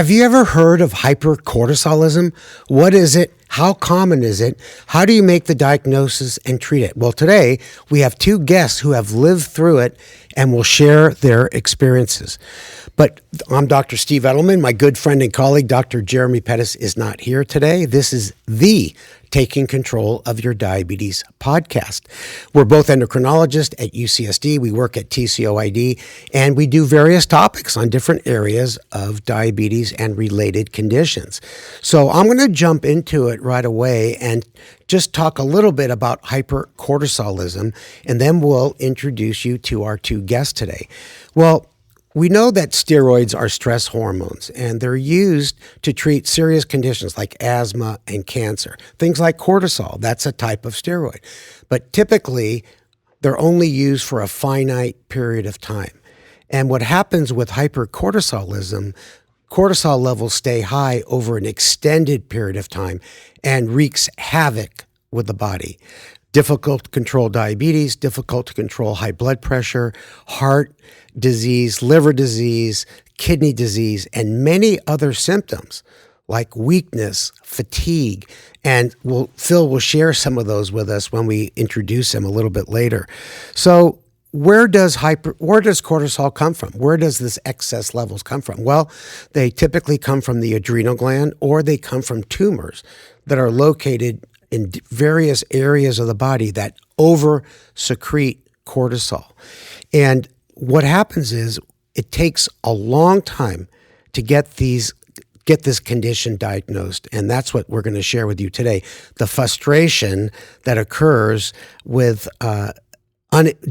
Have you ever heard of hypercortisolism? What is it? How common is it? How do you make the diagnosis and treat it? Well, today we have two guests who have lived through it and will share their experiences. But I'm Dr. Steve Edelman. My good friend and colleague, Dr. Jeremy Pettis, is not here today. This is the Taking Control of Your Diabetes podcast. We're both endocrinologists at UCSD. We work at TCOID, and we do various topics on different areas of diabetes and related conditions. So I'm going to jump into it right away and just talk a little bit about hypercortisolism, and then we'll introduce you to our two guests today. Well, we know that steroids are stress hormones, and they're used to treat serious conditions like asthma and cancer. Things like cortisol, that's a type of steroid. But typically, they're only used for a finite period of time. And what happens with hypercortisolism, cortisol levels stay high over an extended period of time and wreaks havoc with the body. Difficult to control diabetes, difficult to control high blood pressure, heart disease, liver disease, kidney disease, and many other symptoms like weakness, fatigue, and Phil will share some of those with us when we introduce him a little bit later. So where does cortisol come from? Where does this excess levels come from? Well, they typically come from the adrenal gland, or they come from tumors that are located in various areas of the body that over-secrete cortisol. And what happens is it takes a long time to get this condition diagnosed, and that's what we're going to share with you today. The frustration that occurs with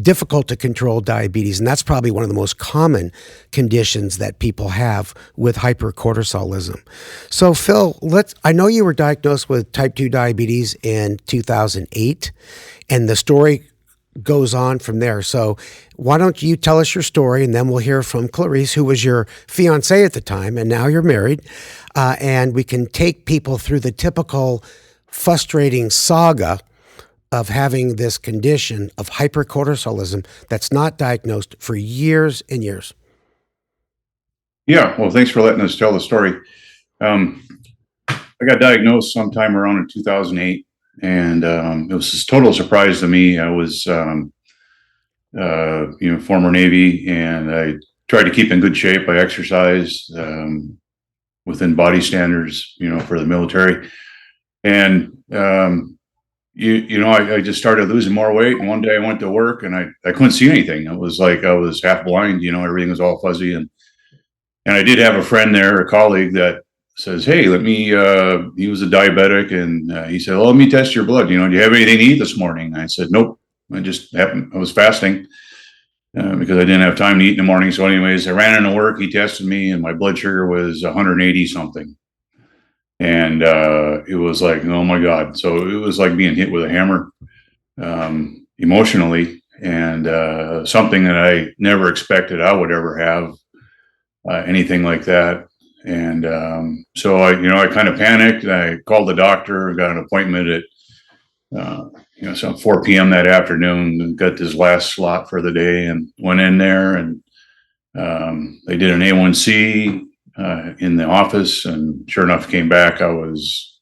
difficult to control diabetes, and that's probably one of the most common conditions that people have with hypercortisolism. So Phil, I know you were diagnosed with type 2 diabetes in 2008, and the story goes on from there. So why don't you tell us your story, and then we'll hear from Cherese, who was your fiance at the time, and now you're married, and we can take people through the typical frustrating saga of having this condition of hypercortisolism that's not diagnosed for years and years. Yeah, well, thanks for letting us tell the story. I got diagnosed sometime around in 2008, and it was a total surprise to me. I was, former Navy, and I tried to keep in good shape. I exercised within body standards, for the military, and I just started losing more weight. And one day I went to work and I couldn't see anything. It was like I was half blind, everything was all fuzzy. And I did have a friend there, a colleague, that says, hey, he was a diabetic. And he said, well, let me test your blood. Do you have anything to eat this morning? I said, nope. I was fasting because I didn't have time to eat in the morning. So anyways, I ran into work. He tested me and my blood sugar was 180 something. And it was like, oh my God. So it was like being hit with a hammer emotionally, and something that I never expected I would ever have anything like that. And so I kind of panicked. I called the doctor, got an appointment at some 4 p.m. that afternoon, and got this last slot for the day, and went in there, and they did an A1C in the office, and sure enough, came back. I was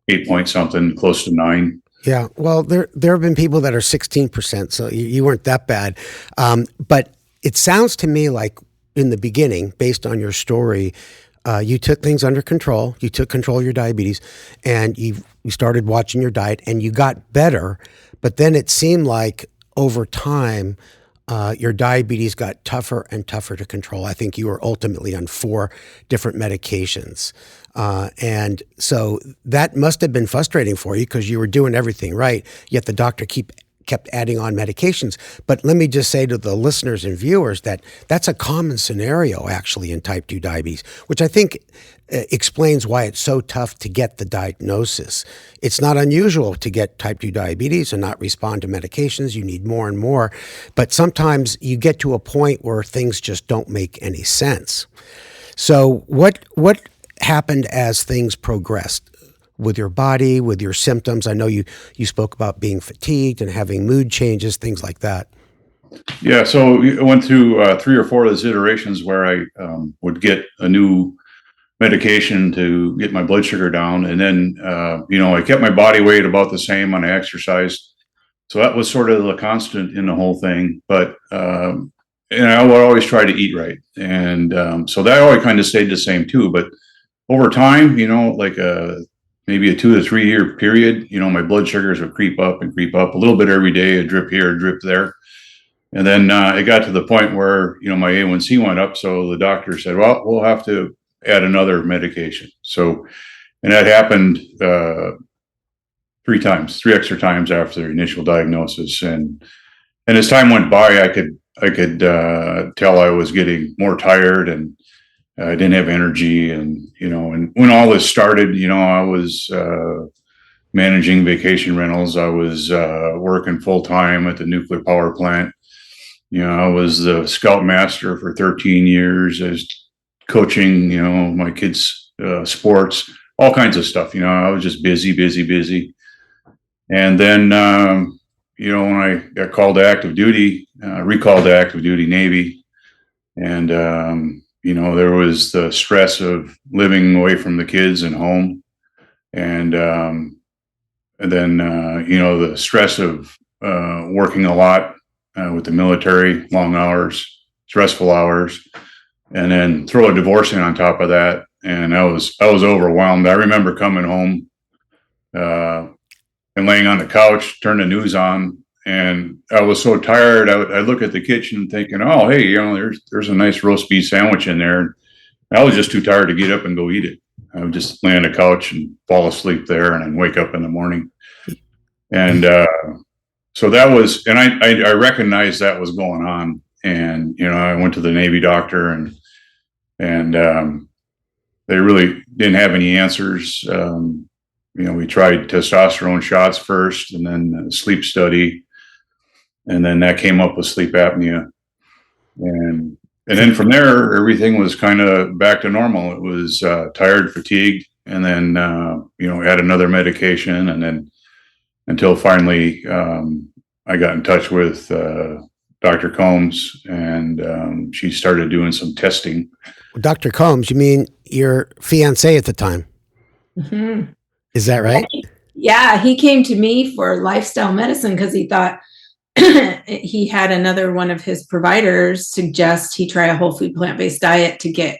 8 point something, close to 9. Yeah, well, there have been people that are 16%, so you weren't that bad. But it sounds to me like in the beginning, based on your story, you took things under control. You took control of your diabetes, and you started watching your diet, and you got better. But then it seemed like over time, your diabetes got tougher and tougher to control. I think you were ultimately on 4 different medications. And so that must have been frustrating for you because you were doing everything right, yet the doctor kept adding on medications. But let me just say to the listeners and viewers that that's a common scenario actually in type 2 diabetes, which I think explains why it's so tough to get the diagnosis. It's not unusual to get type 2 diabetes and not respond to medications. You need more and more. But sometimes you get to a point where things just don't make any sense. So what happened as things progressed with your body, with your symptoms? I know you spoke about being fatigued and having mood changes, things like that. Yeah, so I went through 3 or 4 of those iterations where I would get a new medication to get my blood sugar down, and then I kept my body weight about the same when I exercised. So that was sort of the constant in the whole thing. But and I would always try to eat right, and so that always kind of stayed the same too. But over time, like maybe a 2 to 3 year period, my blood sugars would creep up and creep up a little bit every day, a drip here, a drip there. And then it got to the point where, my A1C went up. So the doctor said, well, we'll have to add another medication. So, and that happened 3 extra times after the initial diagnosis. And as time went by, I could tell I was getting more tired, and I didn't have energy. And when all this started, I was managing vacation rentals. I was working full time at the nuclear power plant. I was the scout master for 13 years, as coaching, my kids' sports, all kinds of stuff. I was just busy, busy, busy. And then, when I got called to active duty, recalled to active duty Navy, and, there was the stress of living away from the kids and home. And then, the stress of working a lot with the military, long hours, stressful hours, and then throw a divorce in on top of that. And I was overwhelmed. I remember coming home and laying on the couch, turn the news on, and I was so tired. I look at the kitchen thinking, oh, hey, there's a nice roast beef sandwich in there. And I was just too tired to get up and go eat it. I would just lay on the couch and fall asleep there, and then wake up in the morning. And so that was, and I recognized that was going on. And, I went to the Navy doctor, and they really didn't have any answers. We tried testosterone shots first, and then a sleep study. And then that came up with sleep apnea. And then from there, everything was kind of back to normal. It was tired, fatigued, and then, add another medication. And then until finally I got in touch with Dr. Combs, and she started doing some testing. Dr. Combs, you mean your fiance at the time? Mm-hmm. Is that right? Yeah, he came to me for lifestyle medicine because he thought he had another one of his providers suggest he try a whole food plant-based diet to get,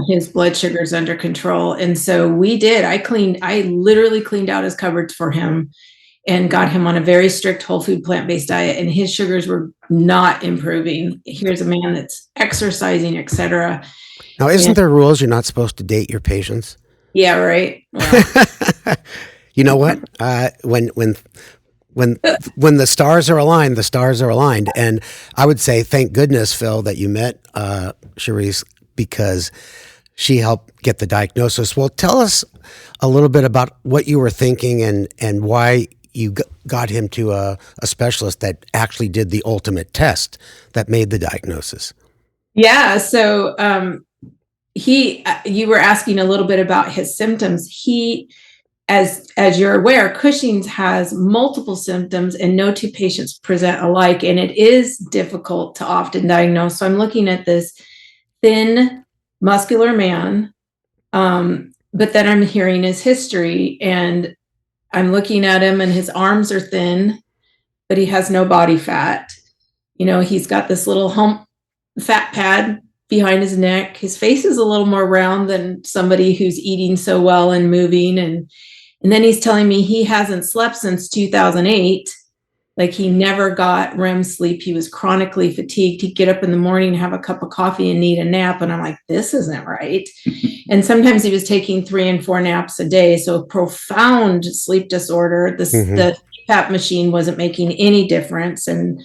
his blood sugars under control. And so we did. I literally cleaned out his cupboards for him and got him on a very strict whole food plant-based diet, and his sugars were not improving. Here's a man that's exercising, etc. Now, isn't there rules you're not supposed to date your patients? Yeah, right. Well, you know what? When the stars are aligned, the stars are aligned. And I would say, thank goodness, Phil, that you met Cherese, because she helped get the diagnosis. Well, tell us a little bit about what you were thinking and why you got him to a specialist that actually did the ultimate test that made the diagnosis. Yeah. So you were asking a little bit about his symptoms. As you're aware, Cushing's has multiple symptoms, and no two patients present alike, and it is difficult to often diagnose. So I'm looking at this thin, muscular man, but then I'm hearing his history, and I'm looking at him, and his arms are thin, but he has no body fat. He's got this little hump fat pad behind his neck. His face is a little more round than somebody who's eating so well and moving. And then he's telling me he hasn't slept since 2008. Like, he never got REM sleep. He was chronically fatigued. He'd get up in the morning, have a cup of coffee, and need a nap. And I'm like, this isn't right. And sometimes he was taking 3 and 4 naps a day. So profound sleep disorder. The CPAP machine wasn't making any difference. And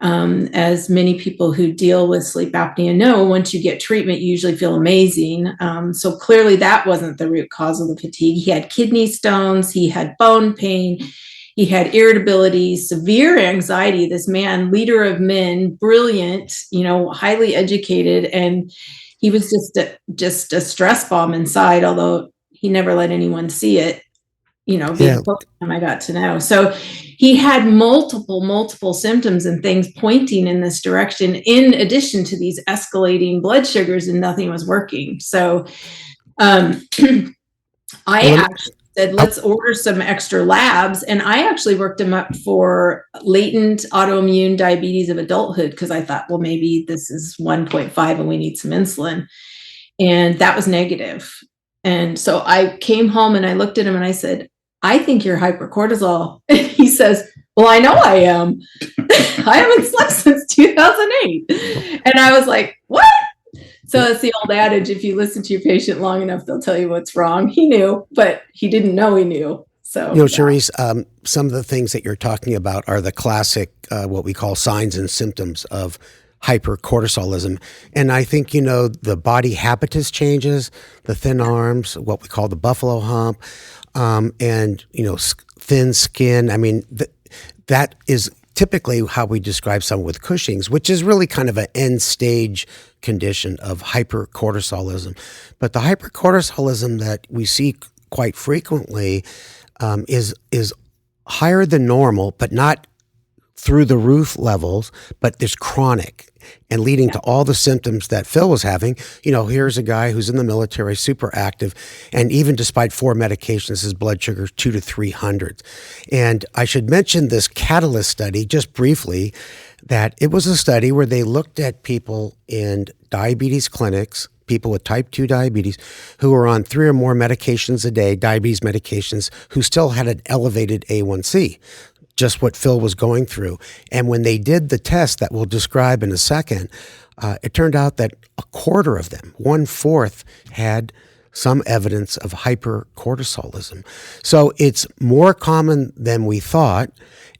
as many people who deal with sleep apnea know, once you get treatment, you usually feel amazing. So clearly that wasn't the root cause of the fatigue. He had kidney stones. He had bone pain. He had irritability, severe anxiety. This man, leader of men, brilliant, highly educated. And he was just a stress bomb inside, although he never let anyone see it. being close to him, I got to know. So he had multiple symptoms and things pointing in this direction, in addition to these escalating blood sugars, and nothing was working. So I actually said, let's order some extra labs. And I actually worked him up for latent autoimmune diabetes of adulthood, because I thought, well, maybe this is 1.5 and we need some insulin. And that was negative. And so I came home and I looked at him and I said, I think you're hypercortisol. And he says, well, I know I am. I haven't slept since 2008. And I was like, what? So it's the old adage, if you listen to your patient long enough, they'll tell you what's wrong. He knew, but he didn't know he knew. So, Cherese, some of the things that you're talking about are the classic, what we call signs and symptoms of hypercortisolism. And I think, the body habitus changes, the thin arms, what we call the buffalo hump, and, thin skin. I mean, that is typically how we describe someone with Cushing's, which is really kind of an end stage condition of hypercortisolism. But the hypercortisolism that we see quite frequently is higher than normal, but not through the roof levels, but it's chronic and leading to all the symptoms that Phil was having. Here's a guy who's in the military, super active, and even despite 4 medications, his blood sugar is 200 to 300. And I should mention this Catalyst study just briefly, that it was a study where they looked at people in diabetes clinics, people with type 2 diabetes who were on 3 or more medications a day, diabetes medications, who still had an elevated A1C. Just what Phil was going through. And when they did the test that we'll describe in a second, it turned out that a quarter of them, 1/4, had some evidence of hypercortisolism. So it's more common than we thought,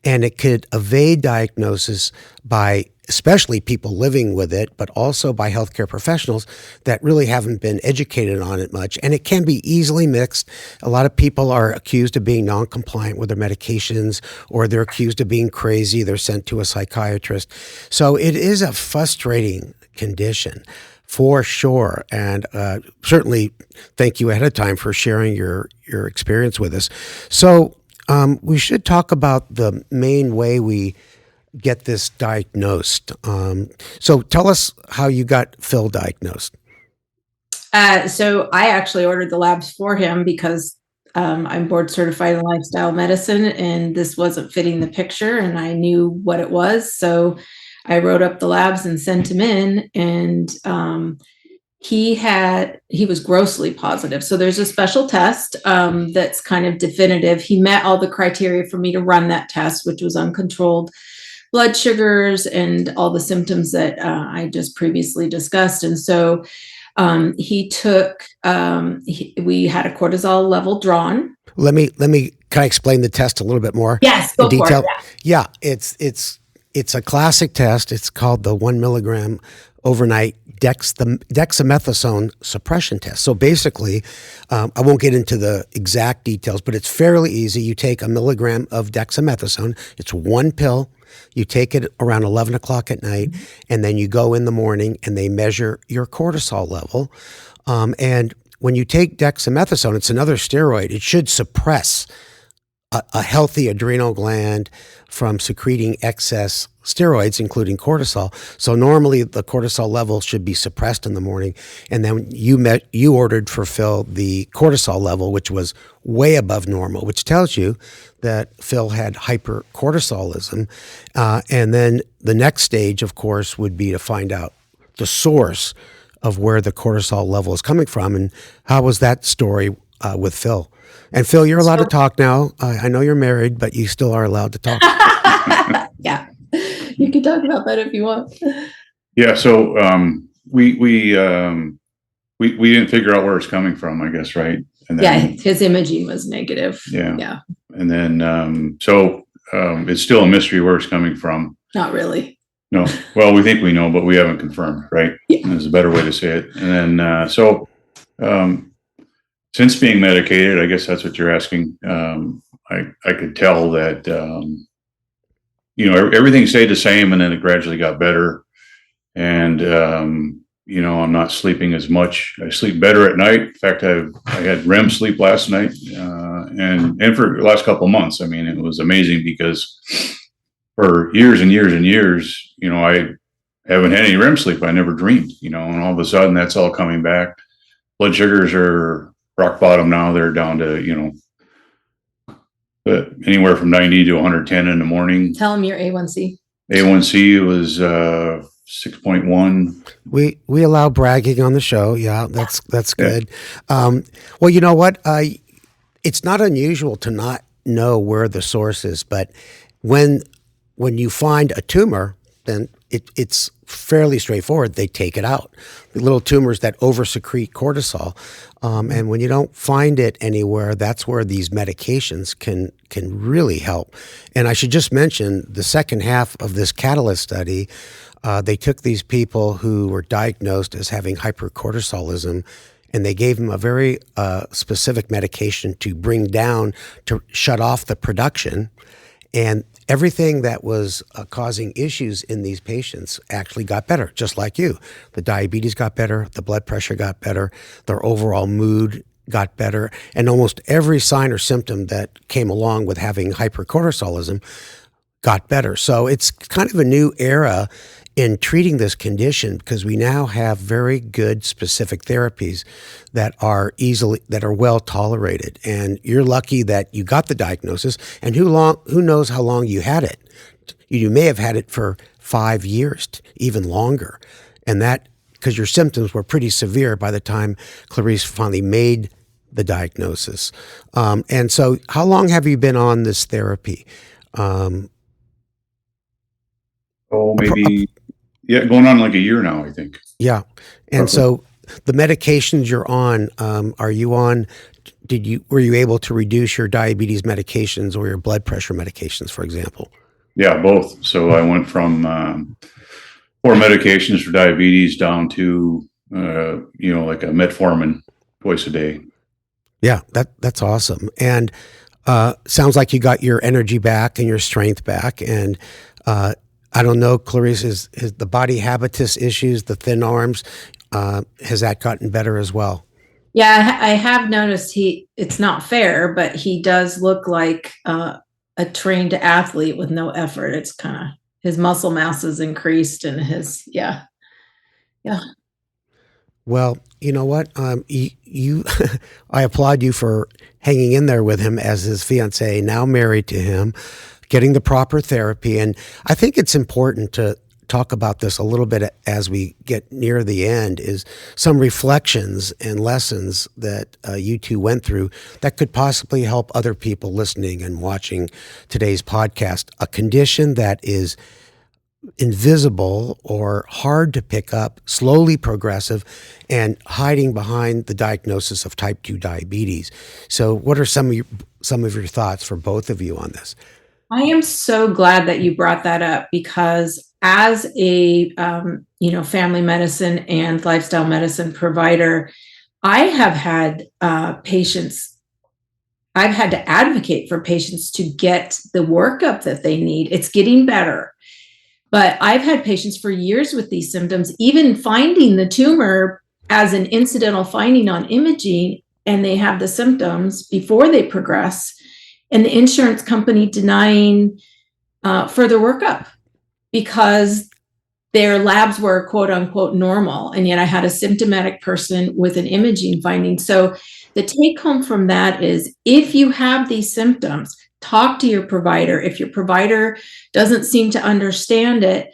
and it could evade diagnosis by especially people living with it, but also by healthcare professionals that really haven't been educated on it much. And it can be easily mixed. A lot of people are accused of being non-compliant with their medications, or they're accused of being crazy. They're sent to a psychiatrist. So it is a frustrating condition for sure. And certainly thank you ahead of time for sharing your experience with us. So we should talk about the main way we get this diagnosed. So tell us how you got Phil diagnosed. So I actually ordered the labs for him because I'm board certified in lifestyle medicine, and this wasn't fitting the picture, and I knew what it was. So I wrote up the labs and sent him in, and he was grossly positive. So there's a special test that's kind of definitive. He met all the criteria for me to run that test, which was uncontrolled blood sugars and all the symptoms that I just previously discussed. And so he took, we had a cortisol level drawn. Can I explain the test a little bit more? Yes, go in detail? for it. Yeah, it's a classic test. It's called the 1 milligram overnight dexamethasone suppression test. So basically, I won't get into the exact details, but it's fairly easy. You take 1 milligram of dexamethasone. It's 1 pill. You take it around 11 o'clock at night, and then you go in the morning and they measure your cortisol level. And when you take dexamethasone, it's another steroid. It should suppress a healthy adrenal gland from secreting excess steroids, including cortisol. So normally the cortisol level should be suppressed in the morning. And then you ordered for Phil the cortisol level, which was way above normal, which tells you that Phil had hypercortisolism. And then the next stage, of course, would be to find out the source of where the cortisol level is coming from. And how was that story with Phil? And Phil, you're allowed to talk now. I know you're married, but you still are allowed to talk. Yeah, you can talk about that if you want. Yeah. So we didn't figure out where it's coming from, I guess, right? And then, his imaging was negative. Yeah. And then it's still a mystery where it's coming from. Not really. No. Well, we think we know, but we haven't confirmed, right? Yeah. There's a better way to say it. And then since being medicated, I guess that's what you're asking. I could tell that everything stayed the same, and then it gradually got better. And I'm not sleeping as much. I sleep better at night. In fact, I had REM sleep last night, and for the last couple of months. I mean, it was amazing because for years and years and years, I haven't had any REM sleep. I never dreamed, and all of a sudden that's all coming back. Blood sugars are rock bottom now. They're down to, anywhere from 90 to 110 in the morning. Tell them your A1C. A1C was 6.1. We allow bragging on the show. Yeah, that's good. Well, you know what? It's not unusual to not know where the source is, but when you find a tumor, then it's fairly straightforward. They take it out. The little tumors that oversecrete cortisol, and when you don't find it anywhere, that's where these medications can really help. And I should just mention the second half of this Catalyst study. They took these people who were diagnosed as having hypercortisolism, and they gave them a very specific medication to shut off the production. And everything that was causing issues in these patients actually got better, just like you. The diabetes got better, the blood pressure got better, their overall mood got better, and almost every sign or symptom that came along with having hypercortisolism got better. So it's kind of a new era in treating this condition because we now have very good specific therapies that are well tolerated. And you're lucky that you got the diagnosis. And who knows how long you had it? You may have had it for 5 years, even longer. And that because your symptoms were pretty severe by the time Cherese finally made the diagnosis. And so how long have you been on this therapy? Maybe going on like a year now, I think. Yeah. And so the medications you're on, are you on, were you able to reduce your diabetes medications or your blood pressure medications, for example? Yeah, both. So I went from 4 medications for diabetes down to, like a metformin twice a day. Yeah, that's awesome. And sounds like you got your energy back and your strength back. And I don't know, Cherese, is the body habitus issues, the thin arms, has that gotten better as well? Yeah, I have noticed it's not fair, but he does look like a trained athlete with no effort. It's kind of, his muscle mass has increased and yeah. Well, you know what? You I applaud you for hanging in there with him as his fiance, now married to him, getting the proper therapy. And I think it's important to talk about this a little bit as we get near the end, is some reflections and lessons that you two went through that could possibly help other people listening and watching today's podcast. A condition that is invisible or hard to pick up, slowly progressive, and hiding behind the diagnosis of type 2 diabetes. So what are some of your thoughts for both of you on this? I am so glad that you brought that up, because as a family medicine and lifestyle medicine provider, I have had patients. I've had to advocate for patients to get the workup that they need. It's getting better, but I've had patients for years with these symptoms, even finding the tumor as an incidental finding on imaging, and they have the symptoms before they progress, and the insurance company denying further workup because their labs were quote unquote normal. And yet I had a symptomatic person with an imaging finding. So the take home from that is, if you have these symptoms, talk to your provider. If your provider doesn't seem to understand it,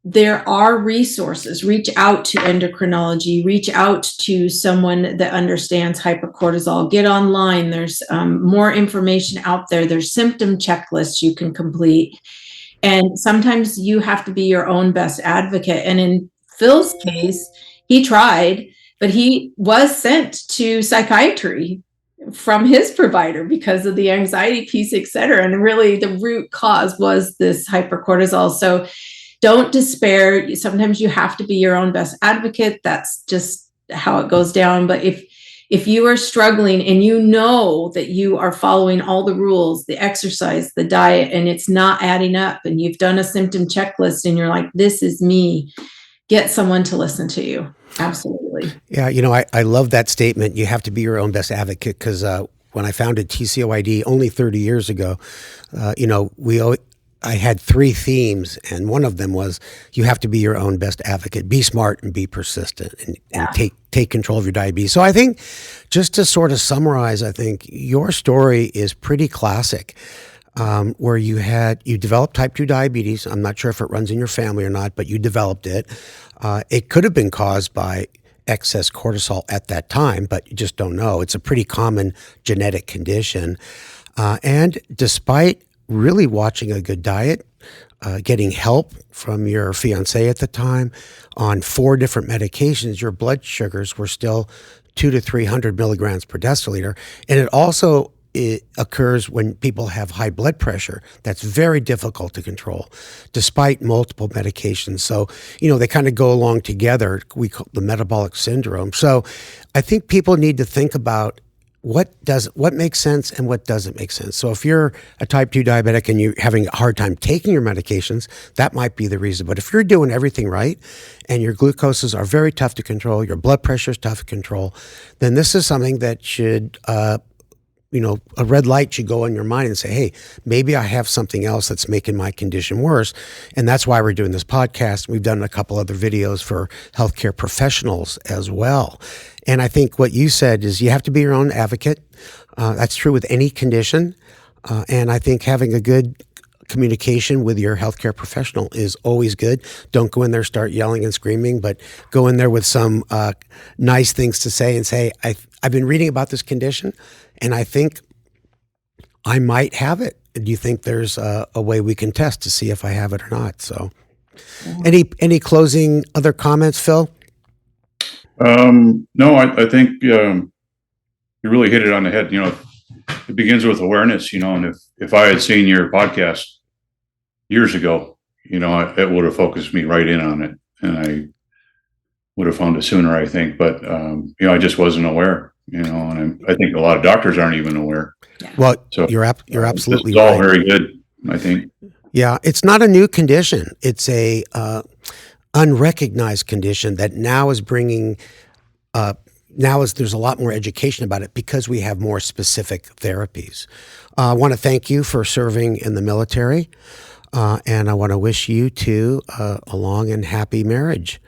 there are resources. Reach out to endocrinology, reach out to someone that understands hypercortisol, get online. There's more information out there. There's symptom checklists you can complete. And sometimes you have to be your own best advocate. And in Phil's case, he tried, but he was sent to psychiatry from his provider because of the anxiety piece, et cetera. And really the root cause was this hypercortisol. So don't despair. Sometimes you have to be your own best advocate. That's just how it goes down. But if you are struggling and you know that you are following all the rules, the exercise, the diet, and it's not adding up, and you've done a symptom checklist and you're like, this is me, get someone to listen to you. Absolutely. Yeah, I love that statement. You have to be your own best advocate because when I founded TCOID only 30 years ago, I had 3 themes, and one of them was you have to be your own best advocate, be smart and be persistent, and take control of your diabetes. So I think, just to sort of summarize, I think your story is pretty classic, where you developed type 2 diabetes. I'm not sure if it runs in your family or not, but you developed it. It could have been caused by excess cortisol at that time, but you just don't know. It's a pretty common genetic condition. And despite really watching a good diet, getting help from your fiance at the time on 4 different medications, your blood sugars were still 200 to 300 milligrams per deciliter. And it occurs when people have high blood pressure. That's very difficult to control, despite multiple medications. So, they kind of go along together. We call the metabolic syndrome. So I think people need to think about what makes sense and what doesn't make sense. So if you're a type 2 diabetic and you're having a hard time taking your medications, that might be the reason. But if you're doing everything right and your glucoses are very tough to control, your blood pressure is tough to control, then this is something that should, a red light should go in your mind and say, hey, maybe I have something else that's making my condition worse. And that's why we're doing this podcast. We've done a couple other videos for healthcare professionals as well. And I think what you said is you have to be your own advocate. That's true with any condition. And I think having a good communication with your healthcare professional is always good. Don't go in there, start yelling and screaming, but go in there with some nice things to say and say, I've been reading about this condition and I think I might have it. Do you think there's a way we can test to see if I have it or not? So any closing other comments, Phil? No, I think you really hit it on the head. It begins with awareness, and if I had seen your podcast years ago, it would have focused me right in on it and I would have found it sooner, I think. But, I just wasn't aware, and I think a lot of doctors aren't even aware. Well, so you're absolutely it's all right. very good, I think. Yeah, it's not a new condition. It's a unrecognized condition that now is bringing there's a lot more education about it because we have more specific therapies. I want to thank you for serving in the military, and I want to wish you two a long and happy marriage.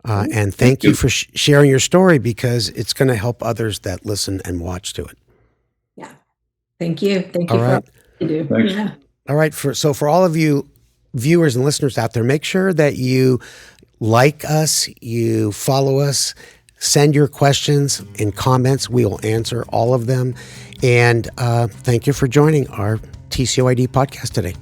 And thank you for sharing your story because it's going to help others that listen and watch to it. Yeah. Thank you. Thank you All for right. all you do. Thanks. Yeah. All right. For all of you viewers and listeners out there, make sure that you like us, you follow us, send your questions in comments. We will answer all of them. And thank you for joining our TCOID podcast today.